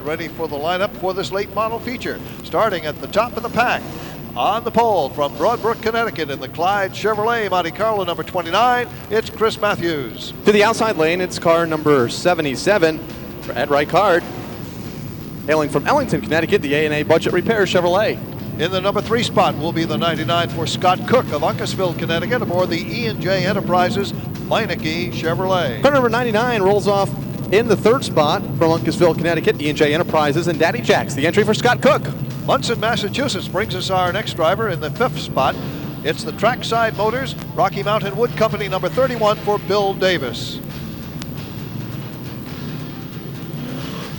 ready for the lineup for this late model feature. Starting at the top of the pack, on the pole from Broadbrook, Connecticut in the Clyde Chevrolet Monte Carlo number 29, it's Chris Matthews. To the outside lane, it's car number 77 for Ed Ricard. Hailing from Ellington, Connecticut, the A&A Budget Repair Chevrolet. In the number 3 spot will be the 99 for Scott Cook of Uncasville, Connecticut, aboard the E&J Enterprises Meineke Chevrolet. Car number 99 rolls off in the 3rd spot from Uncasville, Connecticut, E&J Enterprises and Daddy Jacks, the entry for Scott Cook. Munson, Massachusetts brings us our next driver in the 5th spot. It's the Trackside Motors Rocky Mountain Wood Company number 31 for Bill Davis.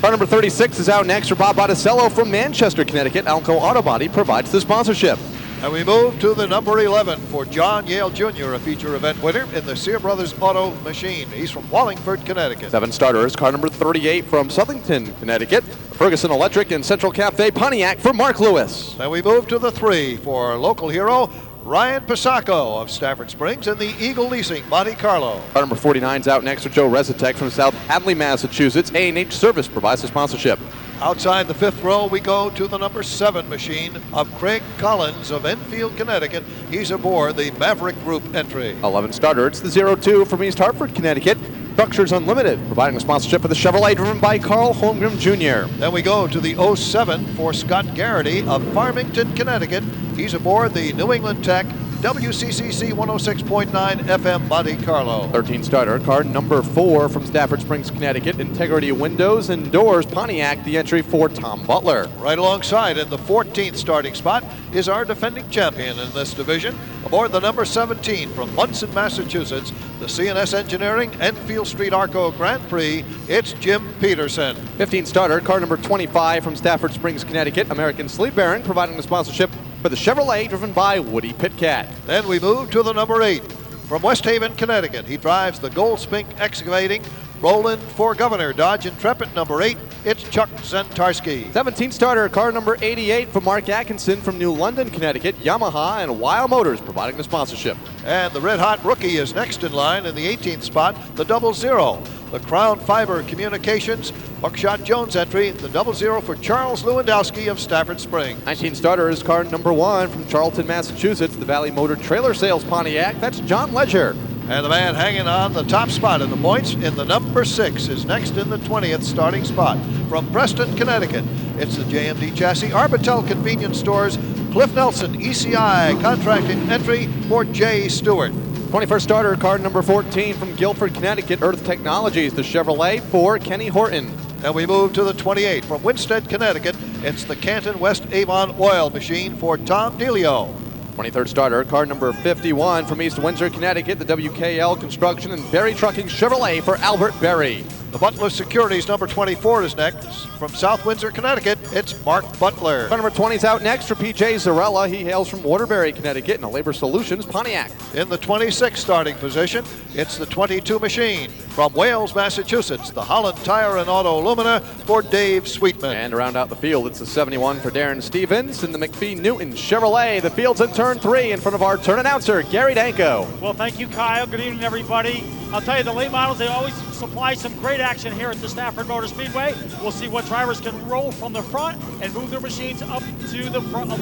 Car number 36 is out next for Bob Botticello from Manchester, Connecticut. Alco Auto Body provides the sponsorship. And we move to the number 11 for John Yale Jr., a feature event winner in the Sear Brothers Auto Machine. He's from Wallingford, Connecticut. 7 starters, car number 38 from Southington, Connecticut. Ferguson Electric and Central Cafe Pontiac for Mark Lewis. And we move to the 3 for local hero Ryan Pisacco of Stafford Springs and the Eagle Leasing Monte Carlo. Car number 49 is out next for Joe Rezitek from South Hadley, Massachusetts. A&H Service provides the sponsorship. Outside the 5th row, we go to the number 7 machine of Craig Collins of Enfield, Connecticut. He's aboard the Maverick Group entry. 11 starter, it's the 02 from East Hartford, Connecticut. Structures Unlimited, providing a sponsorship for the Chevrolet, driven by Carl Holmgren Jr. Then we go to the 07 for Scott Garrity of Farmington, Connecticut. He's aboard the New England Tech WCCC 106.9 FM Monte Carlo. 13 starter, car number 4 from Stafford Springs, Connecticut. Integrity Windows and Doors Pontiac, the entry for Tom Butler. Right alongside in the 14th starting spot is our defending champion in this division. Aboard the number 17 from Munson, Massachusetts, the CNS Engineering Enfield Street Arco Grand Prix, it's Jim Peterson. 15 starter, car number 25 from Stafford Springs, Connecticut. American Sleep Bearing providing the sponsorship for the Chevrolet, driven by Woody Pitcat. Then we move to the number 8 from West Haven, Connecticut. He drives the Gold Spink Excavating Roland for Governor Dodge Intrepid number 8. It's Chuck Zentarski. 17 starter, car number 88 from Mark Atkinson from New London, Connecticut. Yamaha and Wild Motors providing the sponsorship. And the red hot rookie is next in line in the 18th spot, the 00. The Crown Fiber Communications Buckshot Jones entry, the 00 for Charles Lewandowski of Stafford Springs. 19 starters, car number 1 from Charlton, Massachusetts. The Valley Motor Trailer Sales Pontiac, that's John Ledger. And the man hanging on the top spot in the points in the number 6 is next in the 20th starting spot. From Preston, Connecticut, it's the JMD Chassis Arbitel Convenience Stores Cliff Nelson ECI Contracting entry for Jay Stewart. 21st starter, car number 14 from Guilford, Connecticut. Earth Technologies, the Chevrolet for Kenny Horton. And we move to the 28 from Winsted, Connecticut. It's the Canton West Avon Oil Machine for Tom Delio. 23rd starter, car number 51 from East Windsor, Connecticut. The WKL Construction and Berry Trucking Chevrolet for Albert Berry. The Butler Securities number 24 is next. From South Windsor, Connecticut, it's Mark Butler. Car number 20 is out next for PJ Zarella. He hails from Waterbury, Connecticut, in a Labor Solutions Pontiac. In the 26th starting position, it's the 22 machine. From Wales, Massachusetts, the Holland Tire and Auto Lumina for Dave Sweetman. And to round out the field, it's the 71 for Darren Stevens and the McPhee Newton Chevrolet. The field's in turn 3 in front of our turn announcer, Gary Danko. Well, thank you, Kyle. Good evening, everybody. I'll tell you, the late models, they always supply some great action here at the Stafford Motor Speedway. We'll see what drivers can roll from the front and move their machines up to the front of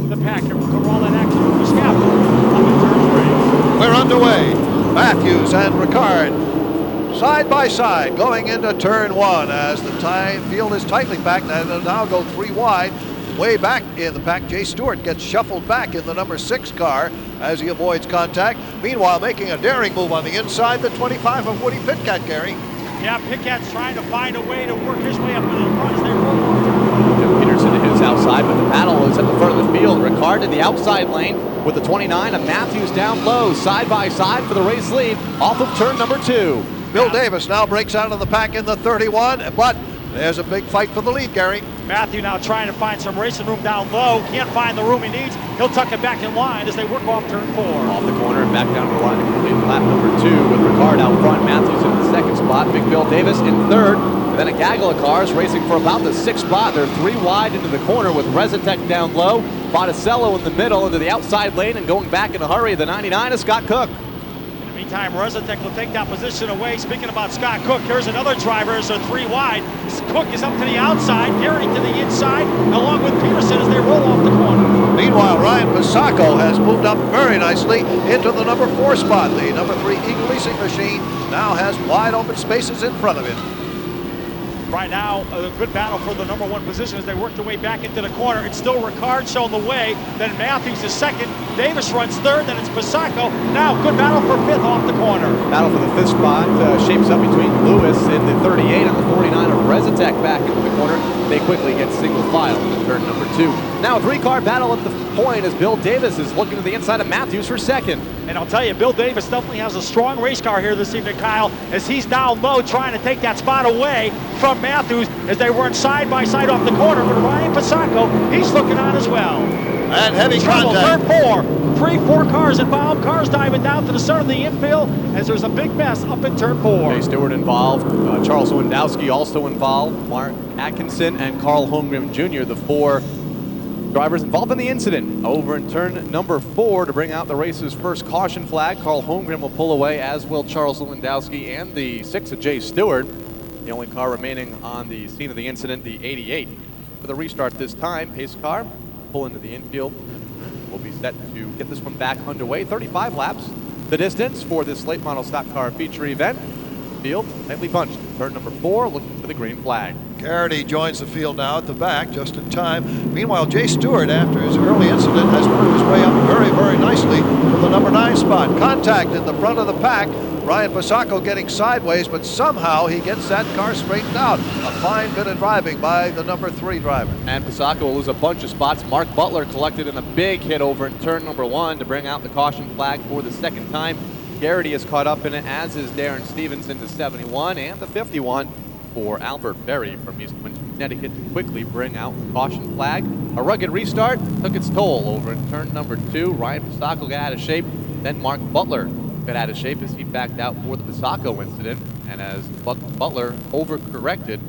the pack. Here we cover all that action from the scaffold up in turn 3. We're underway. Matthews and Ricard side by side going into turn 1 as the field is tightly packed and it'll now go 3 wide. Way back in the pack, Jay Stewart gets shuffled back in the number 6 car as he avoids contact. Meanwhile, making a daring move on the inside, the 25 of Woody Pitcat, Gary. Yeah, Pitcat's trying to find a way to work his way up to the front as they roll off. Joe Peterson is outside, but the battle is at the front of the field. Ricard in the outside lane with the 29 of Matthews down low, side by side for the race lead off of turn number 2. Bill Davis now breaks out of the pack in the 31, but there's a big fight for the lead, Gary. Matthew now trying to find some racing room down low. Can't find the room he needs. He'll tuck it back in line as they work off turn 4. Off the corner and back down to the line to complete lap number 2 with Ricard out front. Matthews in the 2nd spot. Big Bill Davis in 3rd. And then a gaggle of cars racing for about the 6th spot. They're 3 wide into the corner with Rezitek down low. Botticello in the middle into the outside lane and going back in a hurry. The 99 is Scott Cook. Meantime, Rezetec will take that position away. Speaking about Scott Cook, here's another driver as they're 3 wide. Cook is up to the outside, Gary to the inside, along with Peterson as they roll off the corner. Meanwhile, Ryan Pisacco has moved up very nicely into the number 4 spot. The number 3 Eagle Leasing machine now has wide open spaces in front of it. Right now, a good battle for the number 1 position as they work their way back into the corner. It's still Ricard showing the way, then Matthews is second, Davis runs third, then it's Pisacco. Now, good battle for 5th off the corner. Battle for the 5th spot shapes up between Lewis in the 38 and the 49 of Rezetec back into the corner. They quickly get single file into turn number 2. Now a 3-car battle at the point as Bill Davis is looking to the inside of Matthews for second. And I'll tell you, Bill Davis definitely has a strong race car here this evening, Kyle, as he's down low trying to take that spot away from Matthews as they run side by side off the corner. But Ryan Pisacco, he's looking on as well. And heavy contact. Turn 4. 4 cars involved. Cars diving down to the center of the infield as there's a big mess up in turn 4. Jay Stewart involved. Charles Lewandowski also involved. Mark Atkinson and Carl Holmgren Jr., the 4 drivers involved in the incident. Over in turn number 4 to bring out the race's first caution flag. Carl Holmgren will pull away, as will Charles Lewandowski and the 6 of Jay Stewart. The only car remaining on the scene of the incident, the 88. For the restart this time, pace car pull into the infield. We'll be set to get this one back underway. 35 laps the distance for this late model stock car feature event. Field tightly bunched. Turn number 4, looking for the green flag. Garrity joins the field now at the back, just in time. Meanwhile, Jay Stewart, after his early incident, has worked his way up very, very nicely to the number 9 spot. Contact in the front of the pack. Ryan Pisacco getting sideways, but somehow he gets that car straightened out. A fine bit of driving by the number 3 driver. And Pisacco will lose a bunch of spots. Mark Butler collected in a big hit over in turn number 1 to bring out the caution flag for the second time. Garrity is caught up in it, as is Darren Stevenson to 71, and the 51 for Albert Berry from East Windsor, Connecticut, to quickly bring out the caution flag. A rugged restart took its toll over in turn number 2. Ryan Pisacco got out of shape. Then Mark Butler got out of shape as he backed out for the Pisacco incident. And as Butler overcorrected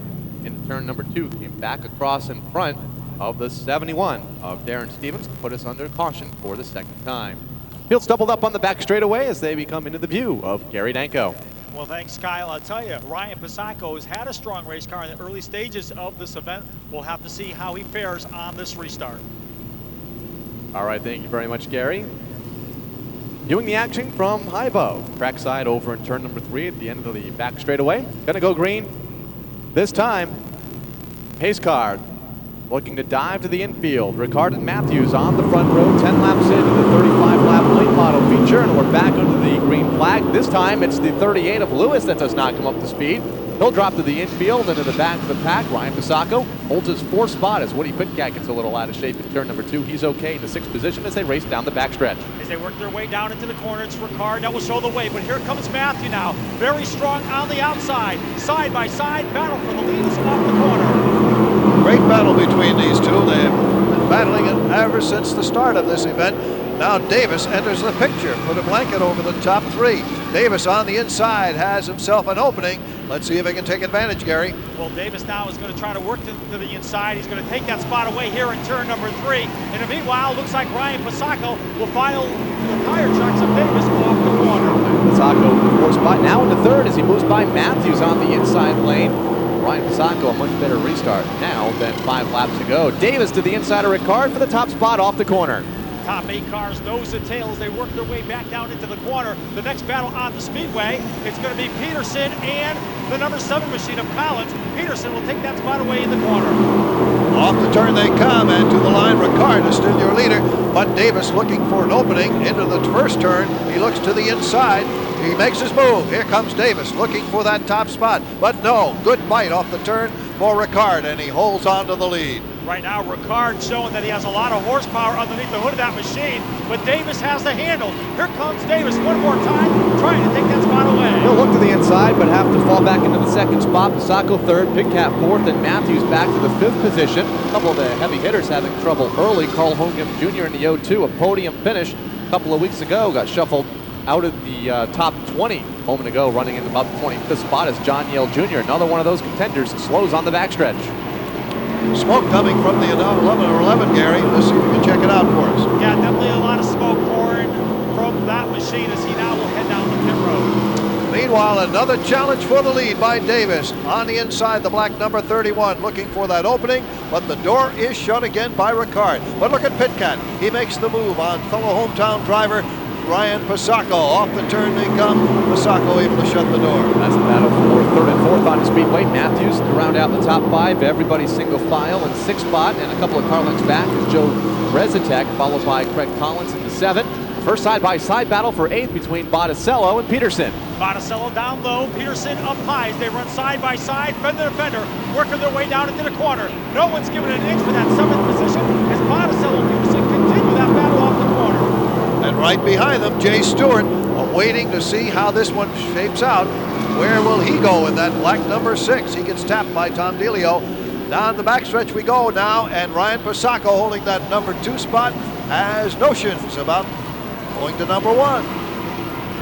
in turn number 2, came back across in front of the 71 of Darren Stevens to put us under caution for the second time. Field's doubled up on the back straightaway as they become into the view of Gary Danko. Well, thanks, Kyle. I'll tell you, Ryan Pisacco has had a strong race car in the early stages of this event. We'll have to see how he fares on this restart. All right, thank you very much, Gary. Viewing the action from high above. Trackside over in turn number 3 at the end of the back straightaway. Gonna go green. This time, pace car looking to dive to the infield. Ricard and Matthews on the front row, 10 laps into the 35-lap late model feature, and we're back under the green flag. This time, it's the 38 of Lewis that does not come up to speed. He'll drop to the infield and to the back of the pack. Ryan Pisacco holds his 4th spot as Woody Pitcat gets a little out of shape in turn number 2. He's okay in the 6th position as they race down the backstretch. As they work their way down into the corner, it's Ricard that will show the way, but here comes Matthew now. Very strong on the outside. Side by side, battle for the lead off the corner. Great battle between these two. They've been battling it ever since the start of this event. Now Davis enters the picture, put a blanket over the top 3. Davis on the inside has himself an opening. Let's see if he can take advantage, Gary. Well, Davis now is going to try to work to the inside. He's going to take that spot away here in turn number 3. And meanwhile, looks like Ryan Pisacco will file the tire tracks of Davis off the corner. Pisacco, 4th spot, now in the 3rd as he moves by Matthews on the inside lane. Ryan Pisacco, a much better restart now than 5 laps ago. Davis to the inside of Ricard for the top spot off the corner. Top 8 cars, nose to tail, as they work their way back down into the corner. The next battle on the Speedway, it's going to be Peterson and the number 7 machine of Collins. Peterson will take that spot away in the corner. Off the turn they come, and to the line, Ricard is still your leader, but Davis looking for an opening into the first turn. He looks to the inside. He makes his move. Here comes Davis looking for that top spot, but no, good bite off the turn for Ricard, and he holds on to the lead. Right now, Ricard showing that he has a lot of horsepower underneath the hood of that machine, but Davis has the handle. Here comes Davis one more time, trying to take that spot away. He'll look to the inside, but have to fall back into the 2nd spot. Pisacco 3rd, Pitcat 4th, and Matthews back to the 5th position. A couple of the heavy hitters having trouble early. Carl Holmgren Jr. in the 0-2, a podium finish a couple of weeks ago, got shuffled out of the top 20 a moment ago, running in about the 25th spot as John Yale Jr., another one of those contenders, slows on the backstretch. Smoke coming from the 11, Gary. Let's see if we can check it out for us. Yeah, definitely a lot of smoke pouring from from that machine as he now will head down the pit road. Meanwhile, another challenge for the lead by Davis. On the inside, the black number 31 looking for that opening, but the door is shut again by Ricard. But look at Pitcat. He makes the move on fellow hometown driver Ryan Pasacco. Off the turn they come. Pasacco able to shut the door. That's the battle for third and fourth on the Speedway. Matthews to round out the top five. Everybody single file in sixth spot, and a couple of car lengths back is Joe Rezetek, followed by Craig Collins in the seventh. First side-by-side battle for eighth between Botticello and Peterson. Botticello down low, Peterson up high as they run side by side, fender to fender, working their way down into the corner. No one's given an inch for that seventh position as Botticello and Peterson continue that battle off the corner. And right behind them, Jay Stewart, waiting to see how this one shapes out. Where will he go in that black number 6? He gets tapped by Tom Delio. Down the backstretch we go now, and Ryan Pasacco holding that number 2 spot has notions about going to number 1.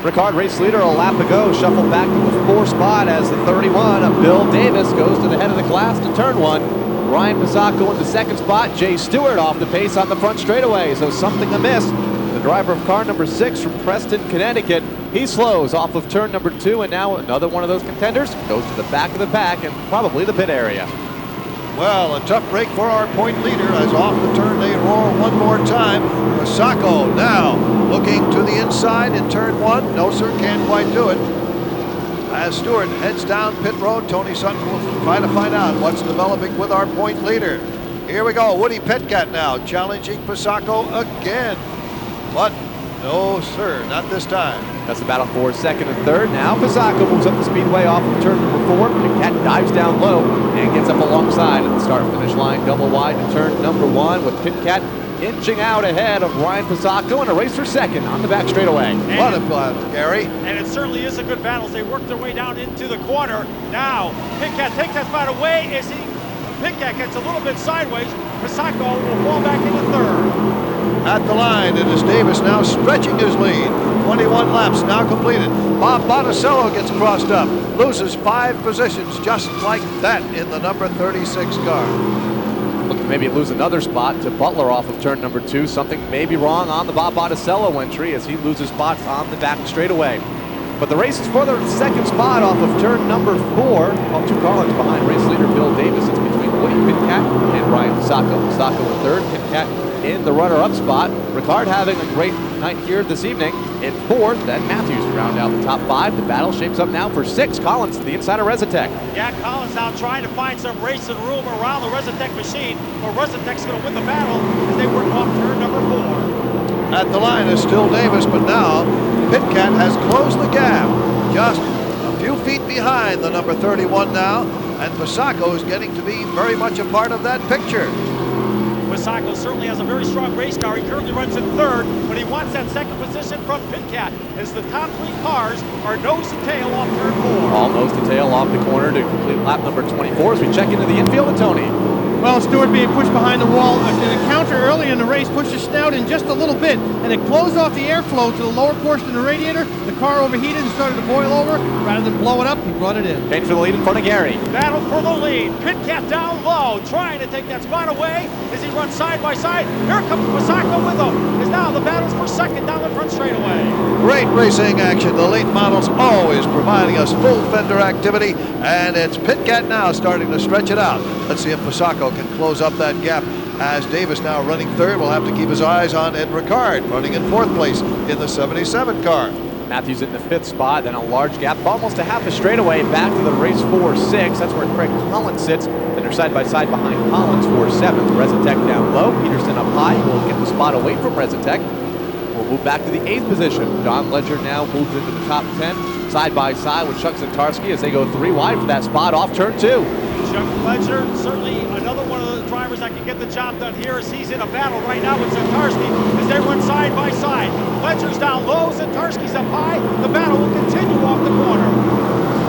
Ricard, race leader, a lap to go, shuffled back to the 4 spot as the 31 of Bill Davis goes to the head of the class to turn 1. Ryan Pasacco in the second spot, Jay Stewart off the pace on the front straightaway, so something amiss. The driver of car number 6 from Preston, Connecticut, he slows off of turn number 2, and now another one of those contenders goes to the back of the pack and probably the pit area. Well, a tough break for our point leader as off the turn they roar one more time. Pasacco now looking to the inside in turn 1. No, sir, can't quite do it. As Stewart heads down pit road, Tony Sutton will try to find out what's developing with our point leader. Here we go, Woody Petcat now challenging Pasacco again. But no, sir, not this time. That's the battle for second and third. Now Pasacco moves up the Speedway off of turn number 4. Pitcat dives down low and gets up alongside at the start-finish line, double wide to turn number 1 with Pitcat inching out ahead of Ryan Pasacco in a race for second on the back straightaway. What a battle, Gary. And it certainly is a good battle as they work their way down into the corner. Now, Pitcat takes that spot away as Pitcat gets a little bit sideways. Pasacco will fall back into third. At the line, it is Davis now stretching his lead. 21 laps now completed. Bob Botticello gets crossed up, loses 5 positions just like that in the number 36 car. Looking maybe lose another spot to Butler off of turn number 2. Something may be wrong on the Bob Botticello entry as he loses spots on the back straightaway. But the race is for the second spot off of turn number 4. All 2 car lengths behind race leader Bill Davis. It's between Woody Pitcat and Ryan Pasacco. Pasacco in third, Pitcat in the runner-up spot. Ricard having a great night here this evening in fourth. Then Matthews to round out the top 5. The battle shapes up now for 6. Collins to the inside of Rezetek. Yeah, Collins now trying to find some racing room around the Rezetek machine, but Rezetek's going to win the battle as they work off turn number 4. At the line is still Davis, but now Pitcat has closed the gap. Just a few feet behind the number 31 now, and Pasacco is getting to be very much a part of that picture. Pasacco certainly has a very strong race car. He currently runs in third, but he wants that second position from Pitcat as the top 3 cars are nose to tail off turn 4. All nose to tail off the corner to complete lap number 24 as we check into the infield with Tony. Well, Stewart being pushed behind the wall. An encounter early in the race pushed his snout in just a little bit, and it closed off the airflow to the lower portion of the radiator. The car overheated and started to boil over. Rather than blow it up, he brought it in. Pain for the lead in front of Gary. Battle for the lead. Pitcat down low, trying to take that spot away as he runs side by side. Here comes Pasacco with him. As now the battle's for second down the front straightaway. Great racing action. The late models always providing us full fender activity, and it's Pitcat now starting to stretch it out. Let's see if Pasacco can close up that gap as Davis now running third. Will have to keep his eyes on Ed Ricard running in 4th place in the 77 car. Matthews in the 5th spot, then a large gap, almost a half a straightaway back to the race 4-6. That's where Craig Collins sits. Then they're side by side behind Collins for 7th. Rezetek down low, Peterson up high. Will get the spot away from Rezetek. We'll move back to the 8th position. Don Ledger now moves into the top 10, side by side with Chuck Zintarski as they go 3 wide for that spot off turn 2. Chuck Ledger, certainly another one of the drivers that can get the job done here as he's in a battle right now with Zintarski as they run side by side. Ledger's down low, Zintarski's up high. The battle will continue off the corner.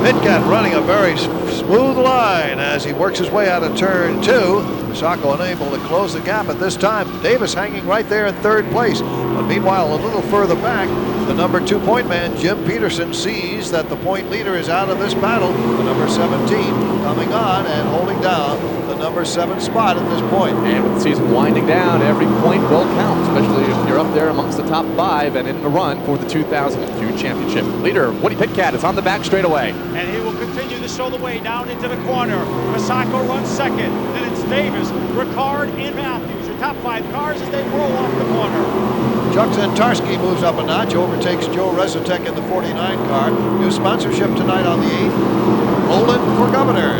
Pitcat running a very smooth line as he works his way out of turn 2. Pasacco unable to close the gap at this time. Davis hanging right there in 3rd place. But meanwhile, a little further back, The number 2 point man, Jim Peterson, sees that the point leader is out of this battle. The number 17 coming on and holding down the number 7 spot at this point. And with the season winding down, every point will count, especially if you're up there amongst the top 5 and in the run for the 2002 championship. Leader Woody Pitkat is on the back straightaway. And he will continue to show the way down into the corner. Masako runs second. Then it's Davis, Ricard, and Matthews. Your top 5 cars as they roll off the corner. Chuck Zentarski moves up a notch, overtakes Joe Rezatek in the 49 car. New sponsorship tonight on the 8th. Roland for governor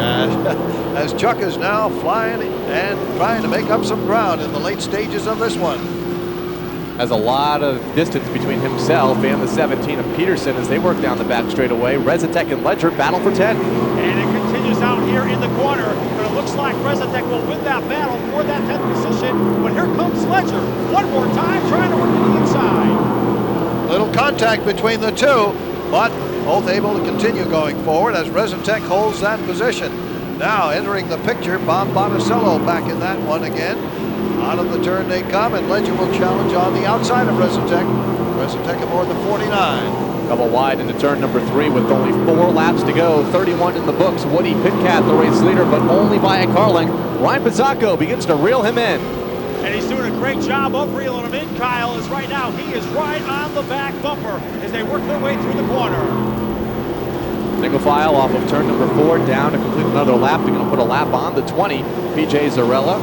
as Chuck is now flying and trying to make up some ground in the late stages of this one. Has a lot of distance between himself and the 17 of Peterson as they work down the back straightaway. Rezatek and Ledger battle for 10. And it continues out here in the corner, but it looks like Rezatek will win that battle for that 10th position. But here comes Ledger one more time, trying to work to the inside. Little contact between the two, but both able to continue going forward as Rezatek holds that position. Now entering the picture, Bob Botticello back in that one again. Out of the turn they come, and Ledger will challenge on the outside of Rezatek. Rezatek aboard the 49. Double wide into turn number 3 with only 4 laps to go. 31 in the books. Woody Pitkat, the race leader, but only by a car length. Ryan Pizzacco begins to reel him in. And he's doing a great job of reeling him in, Kyle, as right now he is right on the back bumper as they work their way through the corner. Single file off of turn number 4 down to complete another lap. They're going to put a lap on the 20. PJ Zarella.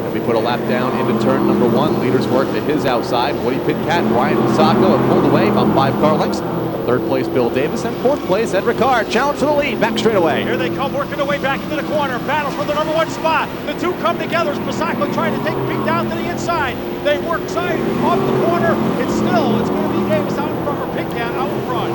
And we put a lap down into turn number 1. Leaders work to his outside. Woody Pitkat and Ryan Pizzacco have pulled away about 5 car lengths. 3rd place, Bill Davis, and 4th place, Ed Ricard. Challenge for the lead, back straightaway. Here they come, working their way back into the corner. Battle for the number 1 spot. The two come together as Pizzacco trying to take Pete down to the inside. They work side off the corner. It's going to be Davis out in front, or Pitkat out in front.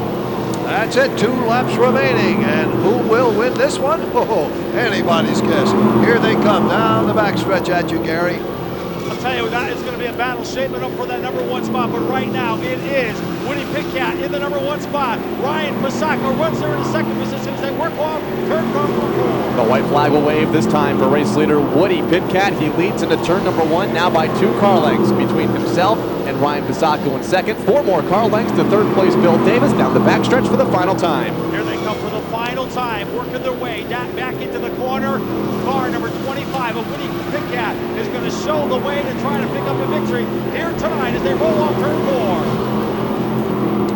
That's it, 2 laps remaining, and who will win this one? Oh, anybody's guess. Here they come down the backstretch at you, Gary. I'll tell you, that is going to be a battle shaping up for that number 1 spot, but right now it is Woody Pitkat in the number 1 spot. Ryan Pizzacco runs there in the 2nd position as they work off turn number 4. The white flag will wave this time for race leader Woody Pitkat. He leads into turn number 1 now by 2 car lengths between himself and Ryan Pizzacco in 2nd. 4 more car lengths to 3rd place Bill Davis down the backstretch for the final time. Here they come for the final time, working their way back into the corner. Car number 25 of Woody Pitkat is going to show the way to try to pick up a victory here tonight as they roll off turn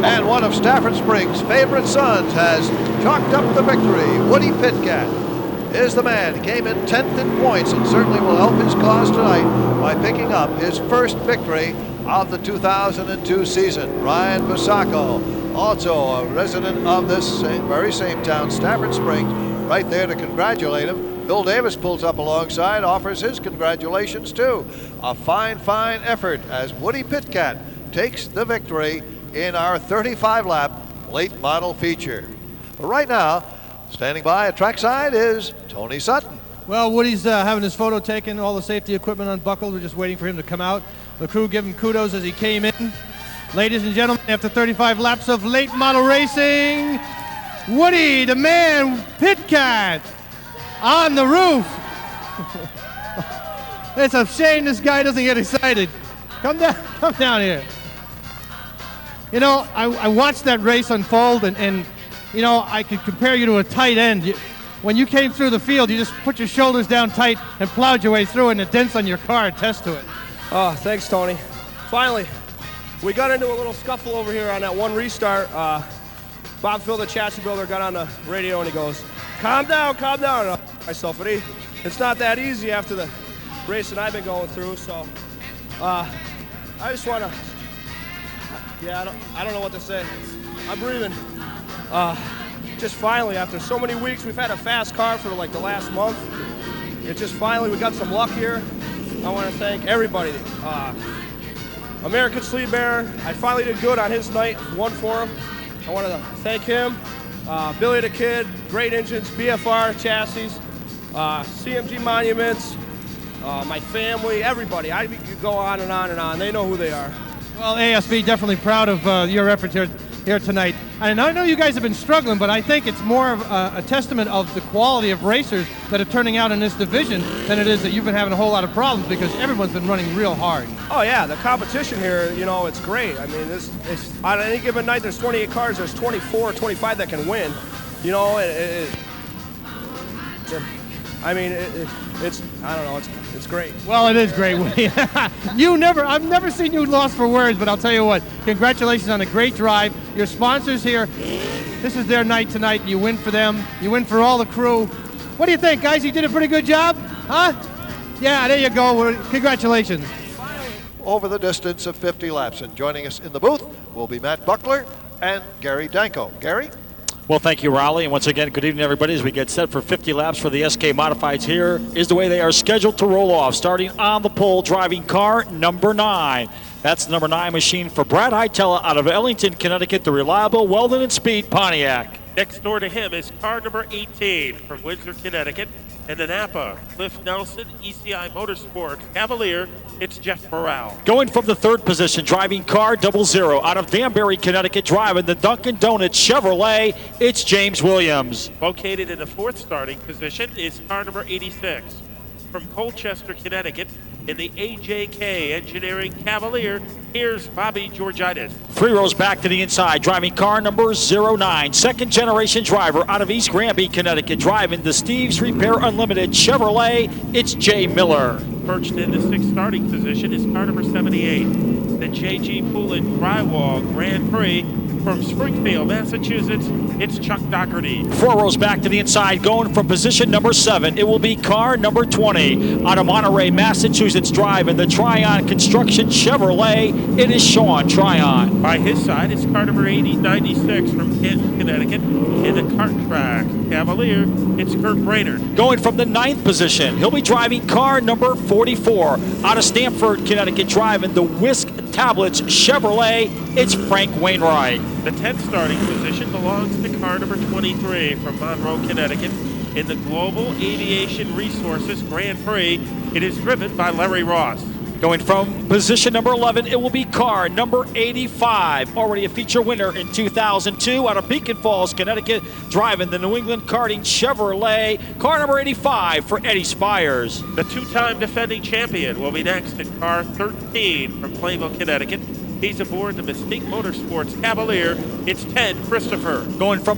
4. And one of Stafford Springs' favorite sons has chalked up the victory. Woody Pitkat is the man. He came in 10th in points and certainly will help his cause tonight by picking up his first victory of the 2002 season. Ryan Pizzacco, also a resident of this very same town, Stafford Springs, right there to congratulate him. Bill Davis pulls up alongside, offers his congratulations too. A fine, fine effort as Woody Pitkat takes the victory in our 35-lap late model feature. But right now, standing by at trackside is Tony Sutton. Well, Woody's having his photo taken, all the safety equipment unbuckled. We're just waiting for him to come out. The crew give him kudos as he came in. Ladies and gentlemen, after 35 laps of late model racing, Woody, the man, Pitkat, on the roof. It's a shame this guy doesn't get excited. Come down here. You know, I watched that race unfold, and you know, I could compare you to a tight end. When you came through the field, you just put your shoulders down tight and plowed your way through, and the dents on your car attest to it. Oh, thanks, Tony. Finally, we got into a little scuffle over here on that one restart. Bob Phil, the chassis builder, got on the radio and he goes, calm down, calm down. And I myself, but it's not that easy after the racing I've been going through, so I just want to, yeah, I don't know what to say. I'm breathing. Just finally, after so many weeks, we've had a fast car for like the last month. It just finally, we got some luck here. I want to thank everybody. American Sleeve Bearer, I finally did good on his night, won for him. I want to thank him. Billy the Kid, Great Engines, BFR Chassis, CMG Monuments, my family, everybody. I could go on and on and on. They know who they are. Well, ASB definitely proud of your efforts here. here tonight. And I know you guys have been struggling, but I think it's more of a testament of the quality of racers that are turning out in this division than it is that you've been having a whole lot of problems, because everyone's been running real hard. Oh yeah, the competition here, you know, it's great. I mean, on any given night, there's 28 cars, there's 24, 25 that can win. You know, I mean, it's I don't know, it's great. Well, it is great. I've never seen you lost for words, but I'll tell you what, congratulations on a great drive. Your sponsors here, this is their night tonight. You win for them, you win for all the crew. What do you think, guys? You did a pretty good job, huh? Yeah, there you go. Congratulations. Over the distance of 50 laps, and joining us in the booth will be Matt Buckler and Gary Danko. Gary? Well, thank you, Raleigh. And once again, good evening, everybody, as we get set for 50 laps for the SK Modifieds. Here is the way they are scheduled to roll off. Starting on the pole, driving car number 9. That's the number 9 machine for Brad Hitella out of Ellington, Connecticut, the reliable Weldon and Speed Pontiac. Next door to him is car number 18 from Windsor, Connecticut, and the Napa, Cliff Nelson, ECI Motorsports Cavalier. It's Jeff Burrell. Going from the 3rd position, driving car 00 out of Danbury, Connecticut, driving the Dunkin' Donuts Chevrolet, it's James Williams. Located in the 4th starting position is car number 86 from Colchester, Connecticut, in the AJK Engineering Cavalier. Here's Bobby Georgitis. 3 rows back to the inside, driving car number 09. 2nd generation driver out of East Granby, Connecticut, driving the Steve's Repair Unlimited Chevrolet, it's Jay Miller. Perched in the 6th starting position is car number 78, the J.G. Poulin Drywall Grand Prix. From Springfield, Massachusetts, it's Chuck Doherty. 4 rows back to the inside, going from position number 7. It will be car number 20. Out of Monterey, Massachusetts, driving the Tryon Construction Chevrolet, it is Sean Tryon. By his side is car number 96 from Canton, Connecticut, in the Kart Track Cavalier, it's Kurt Brainerd. Going from the 9th position, he'll be driving car number 44. Out of Stafford, Connecticut, driving the Whisk Tablets Chevrolet, it's Frank Wainwright. The 10th starting position belongs to car number 23 from Monroe, Connecticut, in the Global Aviation Resources Grand Prix. It is driven by Larry Ross. Going from position number 11, it will be car number 85. Already a feature winner in 2002 out of Beacon Falls, Connecticut, driving the New England Karting Chevrolet. Car number 85 for Eddie Spires. The 2-time defending champion will be next in car 13 from Plainville, Connecticut. He's aboard the Mystique Motorsports Cavalier. It's Ted Christopher. Going from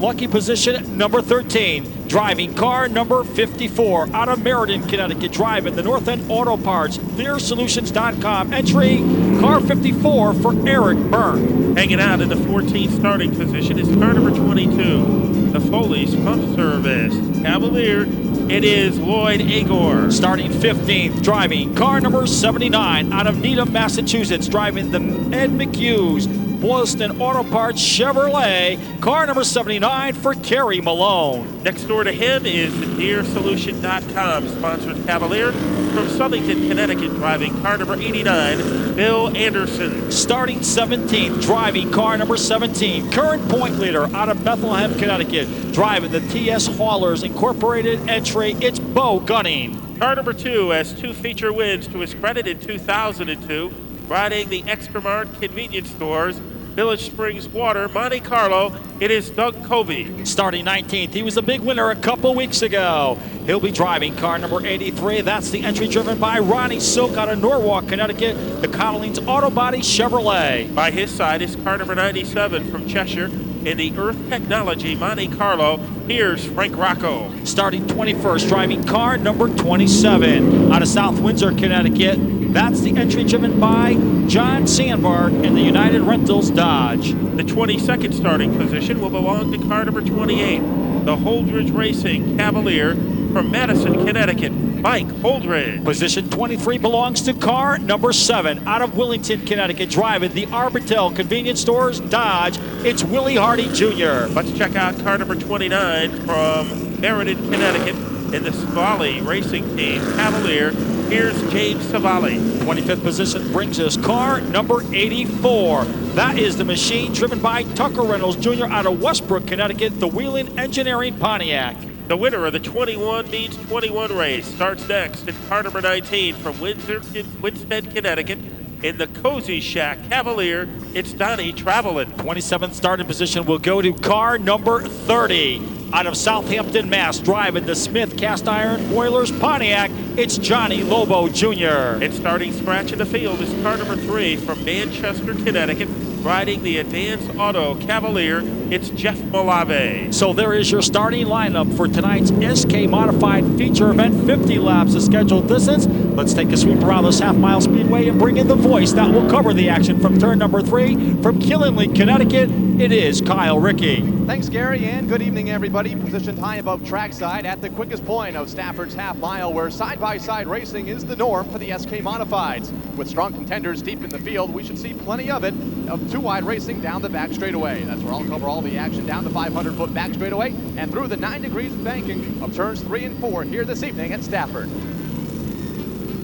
lucky position number 13, driving car number 54 out of Meriden, Connecticut, driving the North End Auto Parts, ClearSolutions.com entry, car 54 for Eric Byrne. Hanging out in the 14th starting position is car number 22, the Foley's Pump Service Cavalier. It is Lloyd Agor. Starting 15th, driving car number 79 out of Needham, Massachusetts, driving the Ed McHughes Boylston Auto Parts Chevrolet, car number 79 for Kerry Malone. Next door to him is the DeerSolution.com sponsored Cavalier from Southington, Connecticut, driving car number 89, Bill Anderson. Starting 17th, driving car number 17, current point leader out of Bethlehem, Connecticut, driving the TS Haulers Incorporated entry, it's Bo Gunning. Car number 2 has 2 feature wins to his credit in 2002, riding the Extramart convenience stores, Village Springs Water, Monte Carlo. It is Doug Covey. Starting 19th, he was the big winner a couple weeks ago. He'll be driving car number 83. That's the entry driven by Ronnie Silk out of Norwalk, Connecticut, the Collins Auto Body Chevrolet. By his side is car number 97 from Cheshire in the Earth Technology Monte Carlo. Here's Frank Rocco. Starting 21st, driving car number 27 out of South Windsor, Connecticut. That's the entry driven by John Sandberg in the United Rentals Dodge. The 22nd starting position will belong to car number 28, the Holdridge Racing Cavalier from Madison, Connecticut, Mike Holdridge. Position 23 belongs to car number 7 out of Willington, Connecticut, driving the Arbitel Convenience Stores Dodge. It's Willie Hardy Jr. Let's check out car number 29 from Meriden, Connecticut, in the Savali Racing Team Cavalier. Here's James Savali. 25th position brings us car number 84. That is the machine driven by Tucker Reynolds Jr. out of Westbrook, Connecticut, the Wheeling Engineering Pontiac. The winner of the 21 means 21 race starts next in car number 19 from Winstead, Connecticut. In the Cozy Shack Cavalier, it's Donnie Travelin. 27th starting position will go to car number 30. Out of Southampton, Mass, driving the Smith Cast Iron Boilers Pontiac, it's Johnny Lobo Jr. And starting scratch in the field is car number 3 from Manchester, Connecticut. Riding the Advanced Auto Cavalier, it's Jeff Malave. So there is your starting lineup for tonight's SK Modified feature event. 50 laps of scheduled distance. Let's take a sweep around this half-mile speedway and bring in the voice that will cover the action from turn number 3 from Killingley, Connecticut. It is Kyle Rickey. Thanks, Gary, and good evening, everybody. Positioned high above trackside at the quickest point of Stafford's half-mile, where side-by-side racing is the norm for the SK Modifieds. With strong contenders deep in the field, we should see plenty of it, of two-wide racing down the back straightaway. That's where I'll cover all the action down the 500-foot back straightaway and through the 9 degrees of banking of turns 3 and 4 here this evening at Stafford.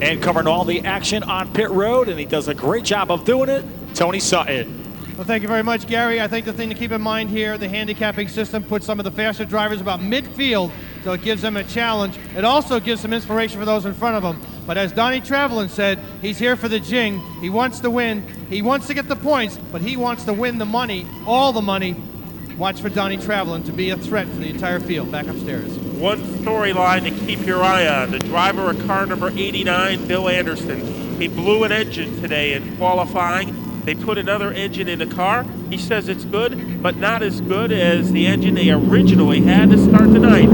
And covering all the action on pit road, and he does a great job of doing it, Tony Sutton. Well, thank you very much, Gary. I think the thing to keep in mind here, the handicapping system puts some of the faster drivers about midfield, so it gives them a challenge. It also gives some inspiration for those in front of them. But as Donnie Travelin said, he's here for the jing. He wants to win. He wants to get the points, but he wants to win the money, all the money. Watch for Donnie Travelin to be a threat for the entire field. Back upstairs. One storyline to keep your eye on. The driver of car number 89, Bill Anderson. He blew an engine today in qualifying. They put another engine in the car. He says it's good, but not as good as the engine they originally had to start tonight.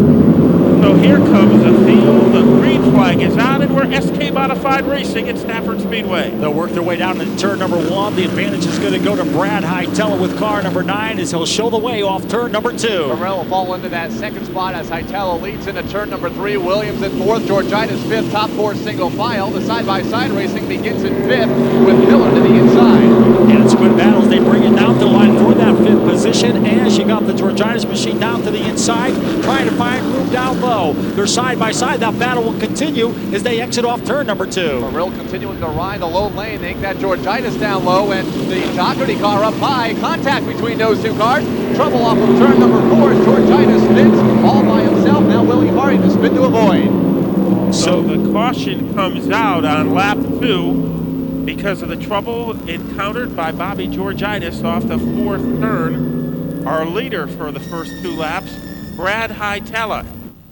So here comes the field. The green flag is out, and we're SK Modified Racing at Stafford Speedway. They'll work their way down into turn number 1. The advantage is going to go to Brad Hightower with car number 9 as he'll show the way off turn number 2. Burrell will fall into that second spot as Hightower leads into turn number 3. Williams in 4th, Georgitis 5th, top 4 single file. The side-by-side racing begins in 5th with Miller to the inside. And it's good battles. They bring it down to the line for that 5th position as you got the Georgitis machine down to the inside, trying to find room down low. They're side by side. That battle will continue as they exit off turn number 2. Burrell continuing to ride the low lane. They got Georgitis down low and the Doherty car up high. Contact between those two cars. Trouble off of turn number 4. Georgitis spins all by himself. Now Willie Murray to spin to avoid. So the caution comes out on lap 2 because of the trouble encountered by Bobby Georgitis off the 4th turn. Our leader for the first 2 laps, Brad Hightower.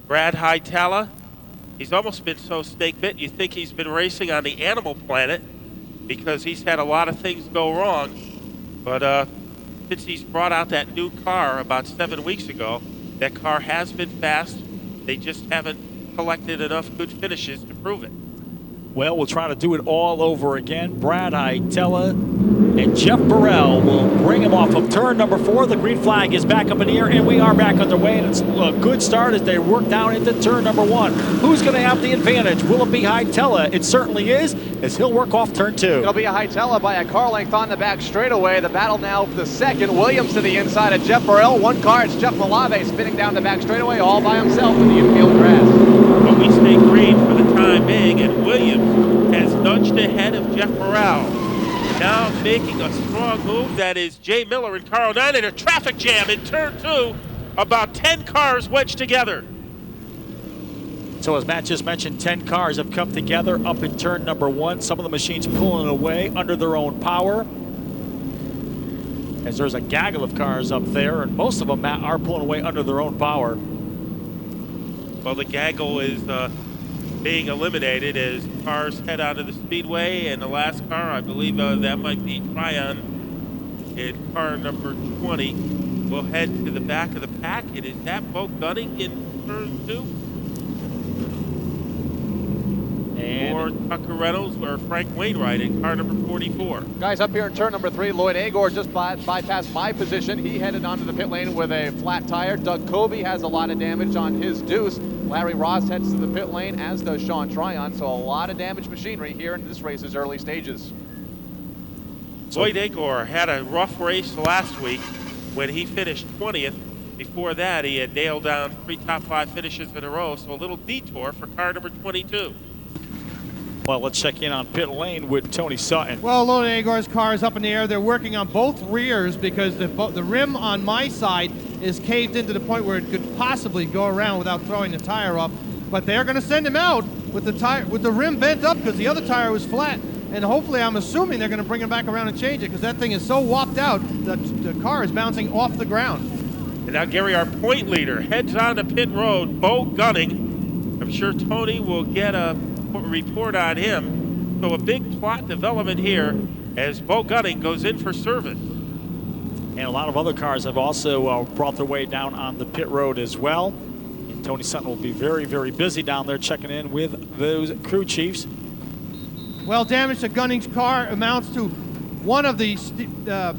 Brad Hightower, he's almost been so snake bit you think he's been racing on the Animal Planet because he's had a lot of things go wrong. But since he's brought out that new car about 7 weeks ago, that car has been fast. They just haven't collected enough good finishes to prove it. Well, we'll try to do it all over again. Brad Hightower and Jeff Burrell will bring him off of turn number 4. The green flag is back up in the air, and we are back underway. And it's a good start as they work down into turn number 1. Who's going to have the advantage? Will it be Hightower? It certainly is, as he'll work off turn 2. It'll be a Hightower by a car length on the back straightaway. The battle now for the second. Williams to the inside of Jeff Burrell. One car, it's Jeff Malave spinning down the back straightaway all by himself in the infield grass. But we stay green for the time being, and Williams has nudged ahead of Jeff Burrell. Now making a strong move, that is Jay Miller and Carl 9 in a traffic jam in turn 2. About 10 cars wedged together. So as Matt just mentioned, 10 cars have come together up in turn number 1. Some of the machines pulling away under their own power, as there's a gaggle of cars up there, and most of them, Matt, are pulling away under their own power. Well, the gaggle is being eliminated as cars head out of the speedway, and the last car, I believe that might be Tryon in car number 20, will head to the back of the pack. And is that Bo Gunning in turn 2? Or Tucker Reynolds or Frank Wainwright in car number 44. Guys, up here in turn number 3, Lloyd Agor just bypassed my position. He headed onto the pit lane with a flat tire. Doug Covey has a lot of damage on his deuce. Larry Ross heads to the pit lane, as does Sean Tryon. So a lot of damaged machinery here in this race's early stages. Lloyd Agor had a rough race last week when he finished 20th. Before that, he had nailed down 3 top 5 finishes in a row. So a little detour for car number 22. Well, let's check in on pit lane with Tony Sutton. Well, Lloyd Agor's car is up in the air. They're working on both rears because the rim on my side is caved into the point where it could possibly go around without throwing the tire off. But they're going to send him out with the rim bent up because the other tire was flat. and hopefully I'm assuming they're going to bring him back around and change it because that thing is so whopped out that the car is bouncing off the ground. And now Gary, our point leader, heads on to pit road, Bo Gunning. I'm sure Tony will get a report on him. So a big plot development here as Bo Gunning goes in for service. And a lot of other cars have also brought their way down on the pit road as well. And Tony Sutton will be very, very busy down there checking in with those crew chiefs. Well, damage to Gunning's car amounts to one of the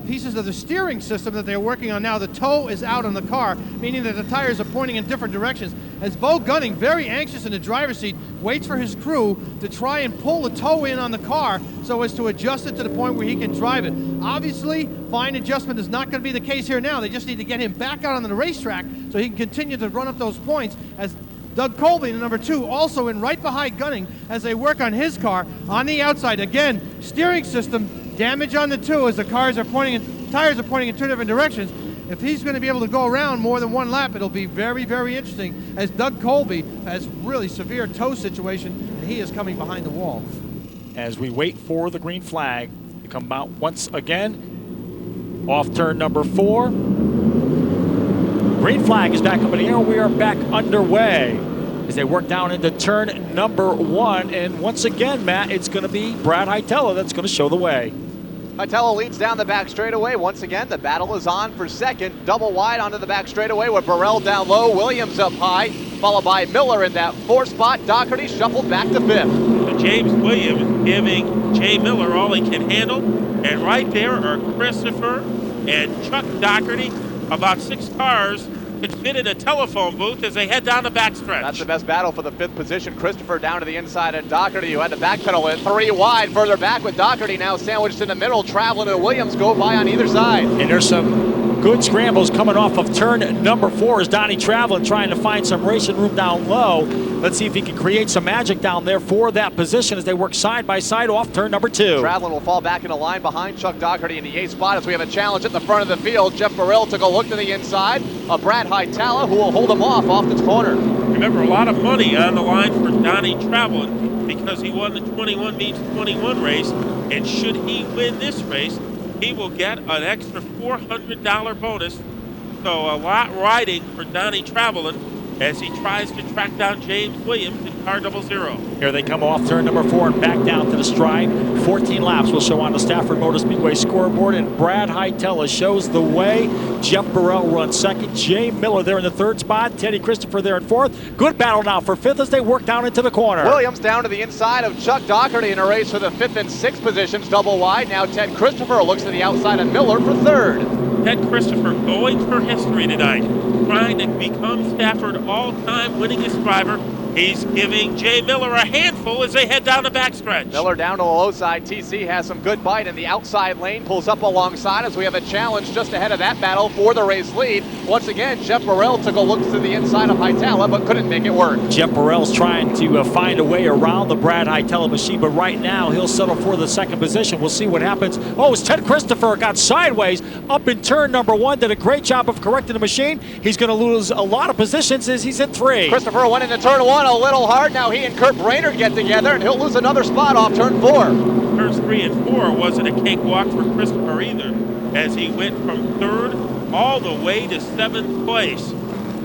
pieces of the steering system that they're working on now. The toe is out on the car, meaning that the tires are pointing in different directions. As Bo Gunning, very anxious in the driver's seat, waits for his crew to try and pull the toe in on the car so as to adjust it to the point where he can drive it. Obviously, fine adjustment is not going to be the case here now. They just need to get him back out on the racetrack so he can continue to run up those points as Doug Colby, the number 2, also in right behind Gunning as they work on his car on the outside. Again, steering system damage on the 2 as the tires are pointing in 2 different directions. If he's going to be able to go around more than one lap, it'll be very, very interesting as Doug Colby has really severe toe situation and he is coming behind the wall. As we wait for the green flag to come out once again, off turn number 4. Green flag is back up in the air. We are back underway as they work down into turn number 1. And once again, Matt, it's going to be Brad Hietala that's going to show the way. Hietala leads down the back straightaway. Once again, the battle is on for second. Double wide onto the back straightaway with Burrell down low, Williams up high, followed by Miller in that 4th spot. Doherty shuffled back to 5th. So James Williams giving Jay Miller all he can handle. And right there are Christopher and Chuck Doherty. About 6 cars could fit in a telephone booth as they head down the backstretch. That's the best battle for the 5th position. Christopher down to the inside and Doherty, who had to backpedal it 3 wide, further back with Doherty now sandwiched in the middle. Traveling and Williams go by on either side. And there's some good scrambles coming off of turn number 4 as Donnie Traveling trying to find some racing room down low. Let's see if he can create some magic down there for that position as they work side by side off turn number 2. Traveling will fall back in a line behind Chuck Doherty in the 8th spot as we have a challenge at the front of the field. Jeff Burrell took a look to the inside. Brad Hietala who will hold him off this corner. Remember, a lot of money on the line for Donnie Traveling because he won the 21 meets 21 race. And should he win this race, he will get an extra $400 bonus. So a lot riding for Donnie Traveling as he tries to track down James Williams in car 00. Here they come off turn number 4 and back down to the stride. 14 laps will show on the Stafford Motor Speedway scoreboard, and Brad Hietala shows the way. Jeff Burrell runs second. Jay Miller there in the 3rd spot. Teddy Christopher there in 4th. Good battle now for 5th as they work down into the corner. Williams down to the inside of Chuck Doherty in a race for the 5th and 6th positions, double wide. Now Ted Christopher looks to the outside of Miller for 3rd. Ted Christopher going for history tonight, trying to become Stafford all-time winningest driver. He's giving Jay Miller a handful as they head down the backstretch. Miller down to the low side. TC has some good bite in the outside lane, pulls up alongside as we have a challenge just ahead of that battle for the race lead. Once again, Jeff Burrell took a look to the inside of Hietala but couldn't make it work. Jeff Burrell's trying to find a way around the Brad Hietala machine, but right now he'll settle for the 2nd position. We'll see what happens. Oh, as Ted Christopher got sideways up in turn number 1, did a great job of correcting the machine. He's going to lose a lot of positions as he's in 3. Christopher went into turn 1 a little hard. Now he and Kurt Brainerd get together and he'll lose another spot off turn 4. Turns 3 and 4 wasn't a cakewalk for Christopher either, as he went from 3rd all the way to 7th place.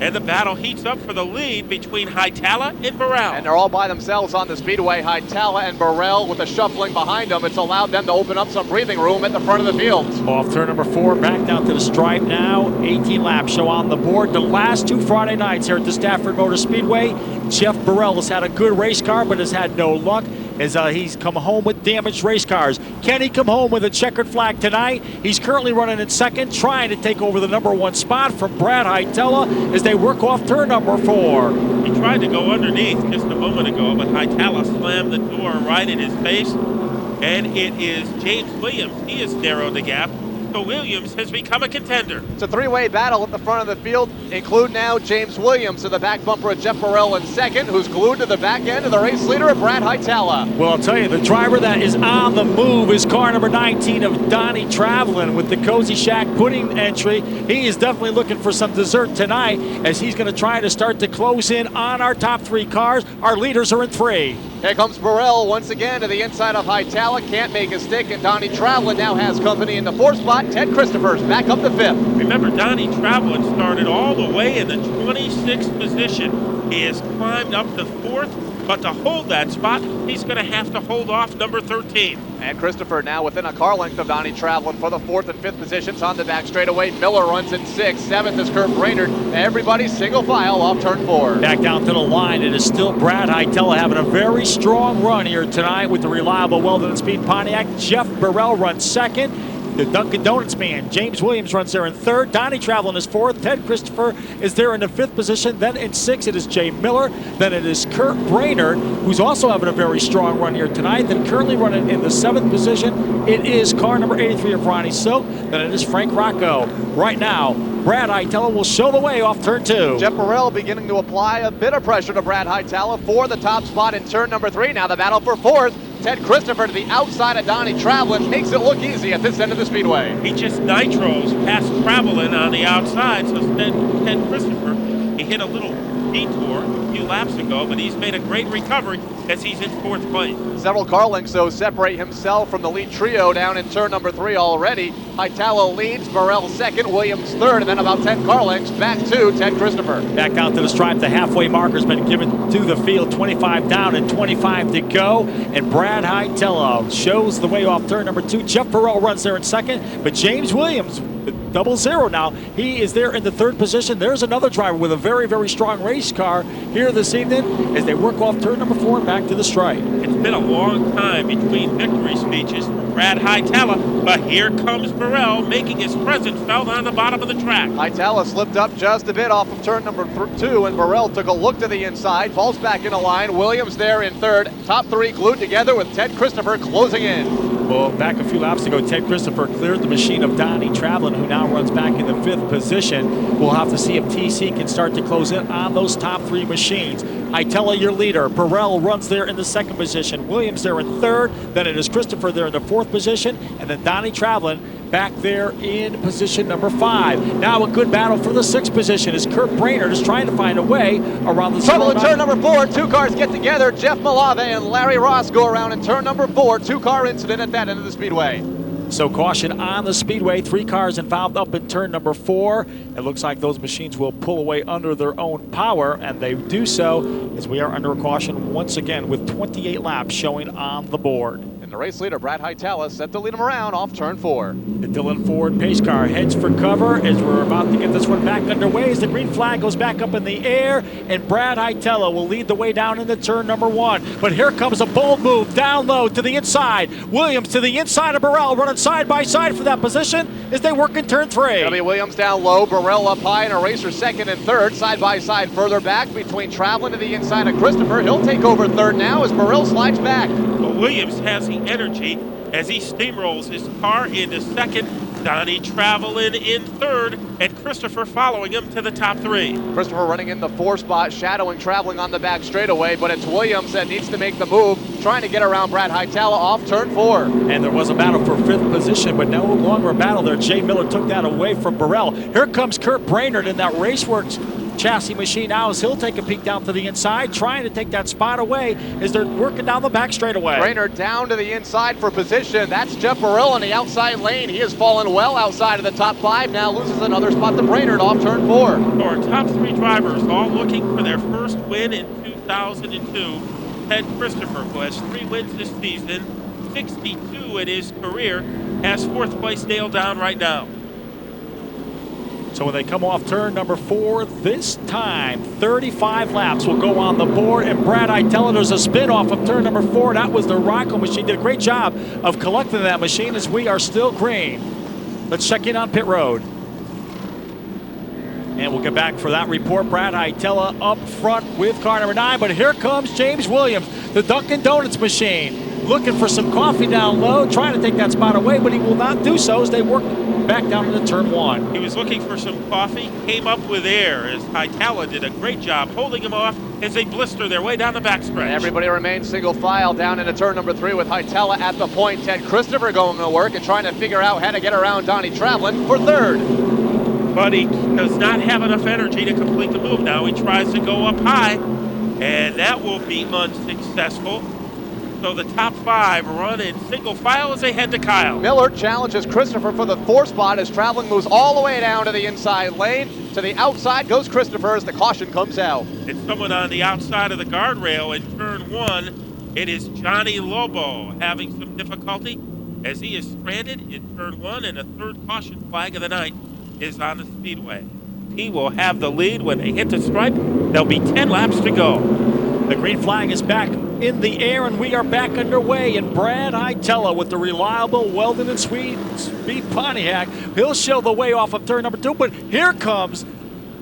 And the battle heats up for the lead between Hietala and Burrell. And they're all by themselves on the speedway. Hietala and Burrell with the shuffling behind them. It's allowed them to open up some breathing room at the front of the field. Off turn number 4, back down to the stripe now. 18 laps show on the board. The last 2 Friday nights here at the Stafford Motor Speedway. Jeff Burrell has had a good race car, but has had no luck as he's come home with damaged race cars. Can he come home with a checkered flag tonight? He's currently running in 2nd, trying to take over the number 1 spot from Brad Hietala as they work off turn number 4. He tried to go underneath just a moment ago, but Hietala slammed the door right in his face. And it is James Williams. He has narrowed the gap So Williams has become a contender. It's a three-way battle at the front of the field. Include now James Williams to the back bumper of Jeff Burrell in second, who's glued to the back end of the race leader at Brad Hightower. Well, I'll tell you, the driver that is on the move is car number 19 of Donnie Travelin with the Cozy Shack pudding entry. He is definitely looking for some dessert tonight as he's going to try to start to close in on our top three cars. Our leaders are in 3. Here comes Burrell once again to the inside of Hightower. Can't make a stick, and Donnie Travelin now has company in the 4th spot. Ted Christopher's back up to 5th. Remember, Donnie Travelin started all the way in the 26th position. He has climbed up to 4th, but to hold that spot, he's going to have to hold off number 13. And Christopher now within a car length of Donnie Travelin for the 4th and 5th positions on the back straightaway. Miller runs in 6th. 7th is Kurt Brainerd. Everybody single file off turn 4. Back down to the line, it is still Brad Hightower having a very strong run here tonight with the reliable Weldon and Speed Pontiac. Jeff Burrell runs 2nd. The Dunkin' Donuts man, James Williams, runs there in 3rd. Donnie Travelin is 4th. Ted Christopher is there in the 5th position. Then in 6th, it is Jay Miller. Then it is Kurt Brainerd, who's also having a very strong run here tonight. Then currently running in the 7th position, it is car number 83 of Ronnie Silk. Then it is Frank Rocco. Right now, Brad Hightower will show the way off turn 2. Jeff Burrell beginning to apply a bit of pressure to Brad Hightower for the top spot in turn number 3. Now the battle for 4th. Ted Christopher to the outside of Donnie Travelin makes it look easy at this end of the speedway. He just nitros past Travelin on the outside, so Ted Christopher, he hit a little detour a few laps ago, but he's made a great recovery as he's in 4th place. Several car lengths, though, separate himself from the lead trio down in turn number 3 already. Hightower leads, Burrell 2nd, Williams 3rd, and then about 10 car lengths back to Ted Christopher. Back down to the stripe, the halfway marker's been given to the field, 25 down and 25 to go, and Brad Hightower shows the way off turn number 2. Jeff Burrell runs there in 2nd, but James Williams, 00 now, he is there in the 3rd position. There's another driver with a very, very strong race car here this evening as they work off turn number 4 and back to the stripe. It's been a long time between victory speeches for Brad Hightower, but here comes Burrell making his presence felt on the bottom of the track. Hightower slipped up just a bit off of turn number 2, and Burrell took a look to the inside, falls back into line. Williams there in 3rd. Top 3 glued together with Ted Christopher closing in. Well, back a few laps ago, Ted Christopher cleared the machine of Donnie Travelin, who now runs back in the 5th position. We'll have to see if TC can start to close in on those top 3 machines. Hightower, your leader. Burrell runs there in the 2nd position. Williams there in 3rd. Then it is Christopher there in the 4th position. And then Donnie Travelin back there in position number 5. Now a good battle for the 6th position as Kurt Brainerd is trying to find a way around the trouble in turn number 4. 2 cars get together. Jeff Malave and Larry Ross go around in turn number 4. 2-car incident at that end of the speedway. So caution on the speedway. 3 cars involved up in turn number 4. It looks like those machines will pull away under their own power, and they do so as we are under a caution once again with 28 laps showing on the board. And the race leader, Brad Hightower, set to lead him around off turn 4. The Dillon Ford pace car heads for cover as we're about to get this one back underway as the green flag goes back up in the air, and Brad Hightower will lead the way down into turn number 1. But here comes a bold move down low to the inside. Williams to the inside of Burrell, running side by side for that position as they work in turn 3. It'll be Williams down low, Burrell up high, and a racer 2nd and 3rd, side by side further back between Travelin to the inside of Christopher. He'll take over 3rd now as Burrell slides back. But Williams has the energy as he steamrolls his car into 2nd, Donnie Travelin in 3rd, and Christopher following him to the top 3. Christopher running in the 4 spot, shadowing Travelin on the back straightaway, but it's Williams that needs to make the move, trying to get around Brad Hightower off turn 4. And there was a battle for 5th position, but no longer a battle there. Jay Miller took that away from Burrell. Here comes Kurt Brainerd in that Raceworks chassis machine now as he'll take a peek down to the inside, trying to take that spot away as they're working down the back straightaway. Brainerd down to the inside for position. That's Jeff Burrell on the outside lane. He has fallen well outside of the top 5. Now loses another spot to Brainerd off turn 4. So our top 3 drivers all looking for their first win in 2002. Ted Christopher, who has 3 wins this season, 62 in his career, has 4th place nailed down right now. So when they come off turn number 4, this time 35 laps will go on the board, and Brad Hightower, there's a spin off of turn number 4. That was the Rocco machine. Did a great job of collecting that machine as we are still green. Let's check in on pit road. And we'll get back for that report. Brad Hightower up front with car number 9, but here comes James Williams, the Dunkin' Donuts machine. looking for some coffee down low, trying to take that spot away, but he will not do so as they work back down into turn 1. He was looking for some coffee, came up with air as Hightower did a great job holding him off as they blister their way down the backstretch. Everybody remains single file down into turn number 3 with Hightower at the point. Ted Christopher going to work and trying to figure out how to get around Donnie Travelin for third. But he does not have enough energy to complete the move now. He tries to go up high, and that will be unsuccessful. So the top 5 run in single file as they head to Kyle. Miller challenges Christopher for the 4th spot as Travelin moves all the way down to the inside lane. To the outside goes Christopher as the caution comes out. It's someone on the outside of the guardrail in turn 1. It is Johnny Lobo having some difficulty as he is stranded in turn 1, and a 3rd caution flag of the night is on the Speedway. He will have the lead when they hit the stripe. There'll be 10 laps to go. The green flag is back in the air, and we are back underway. And Brad Hightower with the reliable Weldon and Speed Pontiac. He'll show the way off of turn number 2, but here comes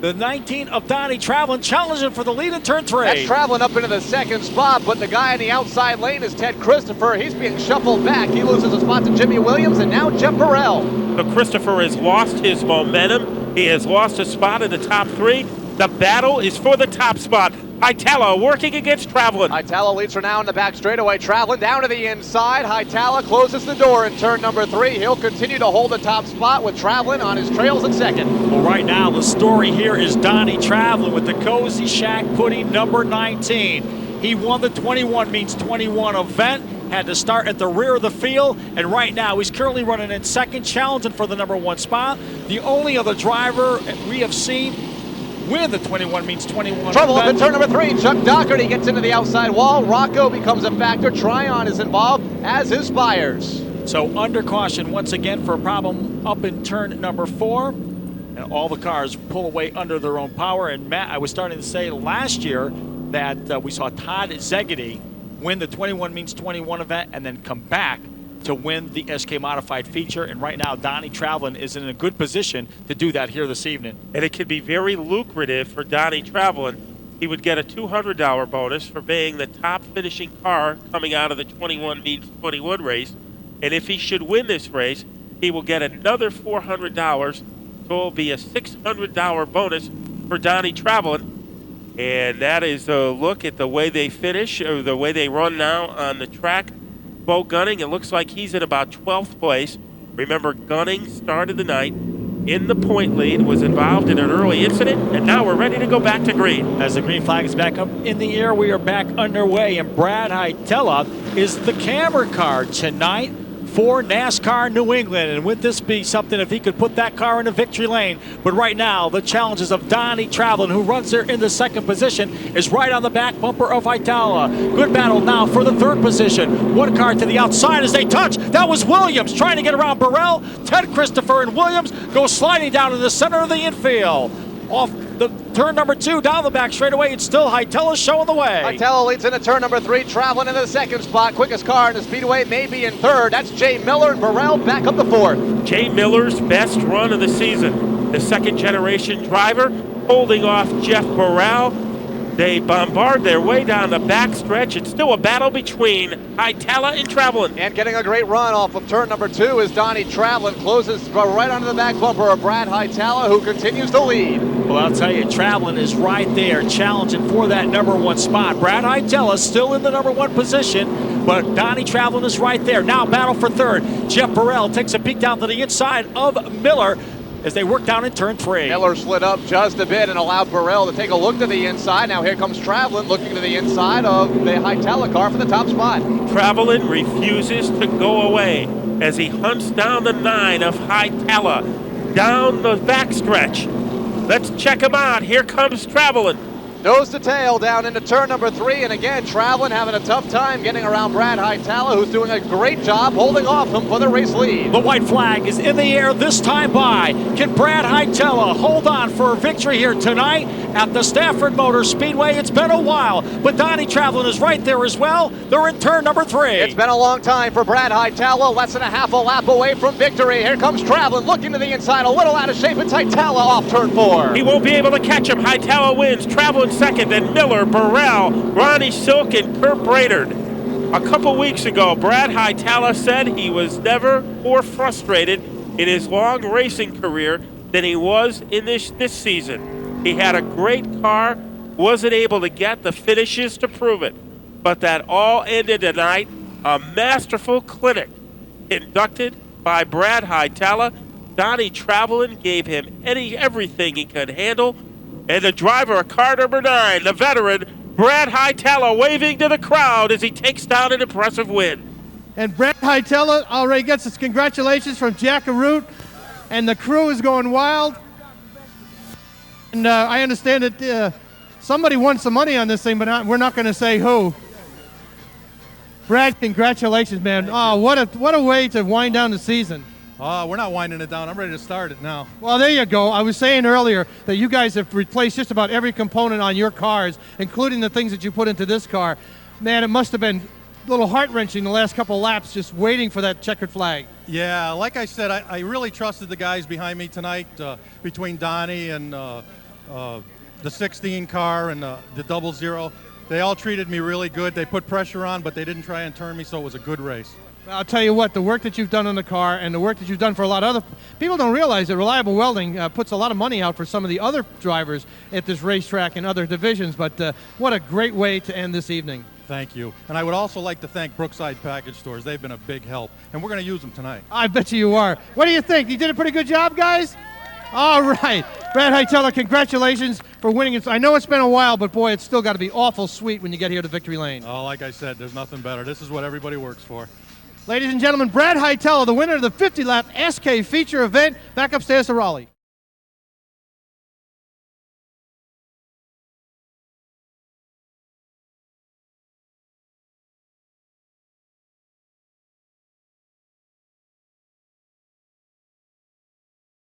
the 19 of Donnie Travelin challenging for the lead in turn 3. That's Travelin up into the 2nd spot, but the guy in the outside lane is Ted Christopher. He's being shuffled back. He loses a spot to Jimmy Williams, and now Jeff Burrell. So Christopher has lost his momentum. He has lost a spot in the top 3. The battle is for the top spot. Hightower working against Travelin. Hightower leads for now in the back straightaway. Travelin down to the inside. Hightower closes the door in turn number 3. He'll continue to hold the top spot with Travelin on his trails in 2nd. Well, right now the story here is Donnie Travelin with the Cozy Shack Pudding number 19. He won the 21 means 21 event. Had to start at the rear of the field, and right now he's currently running in 2nd, challenging for the number 1 spot. The only other driver we have seen win the 21 means 21. Trouble up in turn number 3. Chuck Doherty gets into the outside wall. Rocco becomes a factor. Tryon is involved, as is Spires. So under caution once again for a problem up in turn number 4. And all the cars pull away under their own power. And Matt, I was starting to say last year that we saw Todd Zegedy win the 21 means 21 event and then come back to win the SK Modified feature. And right now, Donnie Travelin is in a good position to do that here this evening. And it could be very lucrative for Donnie Travelin. He would get a $200 bonus for being the top finishing car coming out of the 21 means 21 race. And if he should win this race, he will get another $400. So it will be a $600 bonus for Donnie Travelin. And that is a look at the way they finish, or the way they run now on the track. Bo Gunning, it looks like he's in about 12th place. Remember, Gunning started the night in the point lead, was involved in an early incident, and now we're ready to go back to green. As the green flag is back up in the air, we are back underway, and Brad Hightower is the camera car tonight for NASCAR New England. And would this be something if he could put that car in a victory lane? But right now, the challenges of Donnie Travelin, who runs there in the 2nd position, is right on the back bumper of Hightower. Good battle now for the 3rd position. One car to the outside as they touch. That was Williams trying to get around Burrell. Ted Christopher and Williams go sliding down in the center of the infield. Off the turn number 2, down the back straightaway, it's still Hightower showing the way. Hightower leads into turn number 3, Travelin in the 2nd spot. Quickest car in the Speedway, maybe in 3rd. That's Jay Miller, and Burrell back up to 4th. Jay Miller's best run of the season. The 2nd generation driver holding off Jeff Burrell. They bombard their way down the backstretch. It's still a battle between Hightower and Travelin. And getting a great run off of turn number 2 is Donnie Travelin. Closes right onto the back bumper of Brad Hightower, who continues to lead. Well, I'll tell you, Travelin is right there challenging for that number 1 spot. Brad Hightower still in the number 1 position, but Donnie Travelin is right there. Now battle for 3rd. Jeff Burrell takes a peek down to the inside of Miller as they work down in turn 3. Miller slid up just a bit and allowed Burrell to take a look to the inside. Now here comes Travelin looking to the inside of the Hightower car for the top spot. Travelin refuses to go away as he hunts down the 9 of Hightower down the backstretch. Let's check him out. Here comes Travelin. Nose to tail down into turn number 3, and again, Travelin having a tough time getting around Brad Hightower, who's doing a great job holding off him for the race lead. The white flag is in the air this time by. Can Brad Hightower hold on for a victory here tonight at the Stafford Motor Speedway? It's been a while, but Donnie Travelin is right there as well. They're in turn number 3. It's been a long time for Brad Hightower, less than a half a lap away from victory. Here comes Travelin looking to the inside, a little out of shape. It's Hightower off turn 4. He won't be able to catch him. Hightower wins. Travelin second, then Miller, Burrell, Ronnie Silk, and Kurt Brainerd. A couple weeks ago, Brad Hightower said he was never more frustrated in his long racing career than he was in this season. He had a great car, wasn't able to get the finishes to prove it, but that all ended tonight. A masterful clinic conducted by Brad Hightower. Donnie Travelin gave him everything he could handle, and the driver of car number 9, the veteran Brad Hightower, waving to the crowd as he takes down an impressive win. And Brad Hightower already gets his congratulations from Jack Arute, and the crew is going wild. And I understand that somebody won some money on this thing, but we're not going to say who. Brad, congratulations, man. Oh, what a way to wind down the season. We're not winding it down. I'm ready to start it now. Well, there you go. I was saying earlier that you guys have replaced just about every component on your cars, including the things that you put into this car. Man, it must have been a little heart-wrenching the last couple of laps just waiting for that checkered flag. Yeah, like I said, I really trusted the guys behind me tonight, between Donnie and the 16 car and the 00. They all treated me really good. They put pressure on, but they didn't try and turn me, so it was a good race. I'll tell you what, the work that you've done on the car and the work that you've done for a lot of other people don't realize that Reliable Welding puts a lot of money out for some of the other drivers at this racetrack and other divisions, but what a great way to end this evening. Thank you. And I would also like to thank Brookside Package Stores. They've been a big help, and we're going to use them tonight. I bet you are. What do you think? You did a pretty good job, guys? All right. Brad Hightower, congratulations for winning it. I know it's been a while, but boy, it's still got to be awful sweet when you get here to Victory Lane. Oh, like I said, there's nothing better. This is what everybody works for. Ladies and gentlemen, Brad Hightower, the winner of the 50-lap SK feature event, back upstairs to Raleigh.